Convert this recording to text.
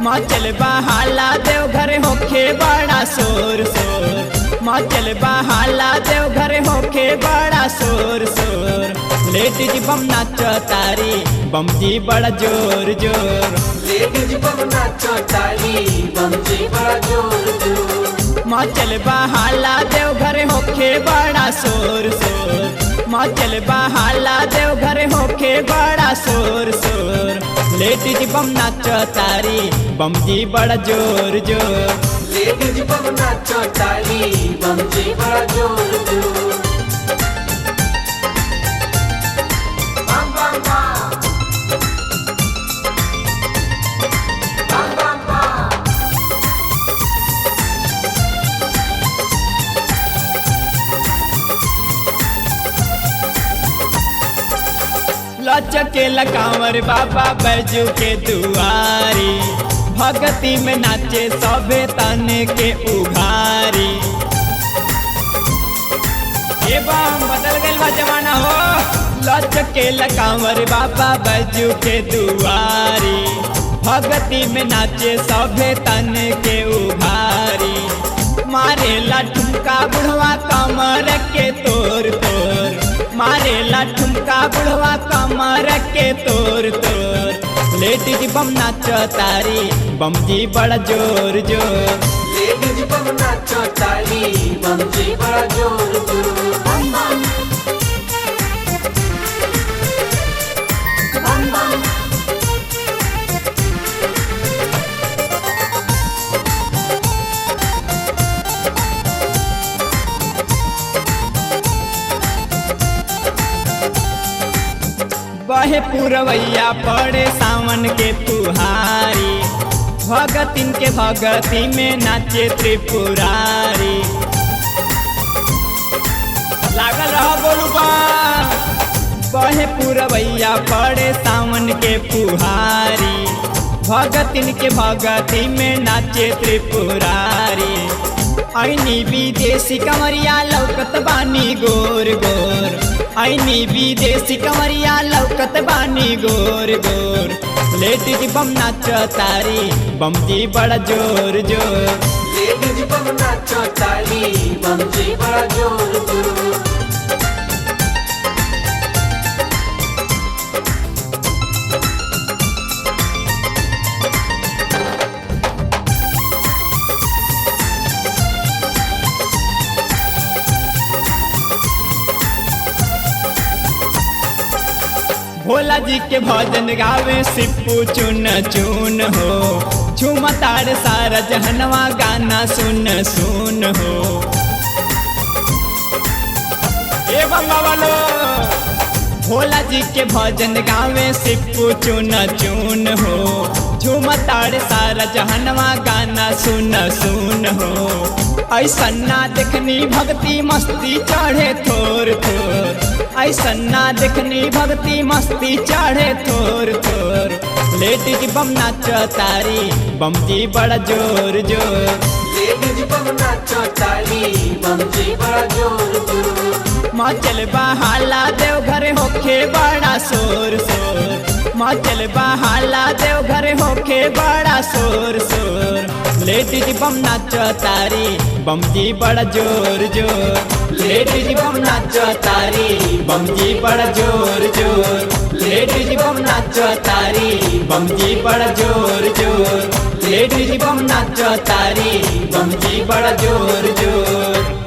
मचल बहाला देवघर होखे बड़ा शोर शोर, मचल बहाला देवघर होखे बड़ा शोर शोर। लेडीज बम नाचो तारी बम जी बड़ा जोर जोर, लेडीज बम नाचो तारी बम जी बड़ा जोर जोर। मचल बहाला देवघर होखे बड़ा शोर शोर, मचल बहाला देवघर होखे बड़ा शोर शोर। लेडीज बम नाचो तारी बम जी बड़ा जोर जोर, लेडीज बम नाचो तारी बम जी बड़ा जोर जोर। बम बम बम बम बम बम। लचके लकावर बाबा बैजू के दुआरी, भगती में नाचे सभे तन के उघारी। ये बम बदल गइल बा जमाना हो। लचके लकावर बाबा बैजू के दुआरी, भगती में नाचे सभे तन के उघारी। मारे ला ठुमका बुढ़वा कमर के तोर तोर, मारे ला ठुमका बुढ़वा कमर के तोर तोर। लेडीज बम नाचो तारी बम जी बड़ा जोर जोर, लेडीज बम नाचो तारी बम जी बड़ा जोर जोर। बम बम बम बम। बहे पुरवैया पड़े सावन के फुहारी, भगतिन के भगती में नाचे त्रिपुरारी। लागल रहा बोलू बा। बहे पुरवैया पड़े सावन के फुहारी, भगतिन के भगती में नाचे त्रिपुरारी। ऐनी विदेशी कमरिया लौकत बानी गोर गोर, ऐनी विदेशी कमरिया लौकत बानी गोर गोर। लेडीज बम नाचो तारी बम जी बड़ा जोर जोर, लेडीज बम नाचो तारी बम जी बड़ा जोर जोर। भोला जी के भजन गावे सिप्पू चुन चुन हो, झूमतार सारा जहनवा गाना सुन सुन हो। ए बम्बा वालो भोला जी के भजन गावे सिप्पू चुन चुन हो, झूमतार सारा जहनवा गाना सुन सुन हो। ऐसा ना देखनी भक्ति मस्ती चढ़े थोर थोर, ऐसा ना देखनी भक्ति मस्ती चढ़े थोर थोर। लेडीज बम नाचो तारी बम जी बड़ा जोर जोर, लेडीज बम नाचो तारी बम जी बड़ा जोर जोर। मचल बहाला देवघर होखे बड़ा शोर शोर, मचल बहाला देवघर होखे बड़ा शोर शोर। लेडीज बम नाचो तारी बम जी बड़ा जोर जोर, लेडीज बम नाचो तारी बम जी बड़ा जोर जोर, लेडीज बम नाचो तारी बम जी बड़ा जोर जोर, लेडीज बम नाचो तारी बम जी बड़ा जोर जोर।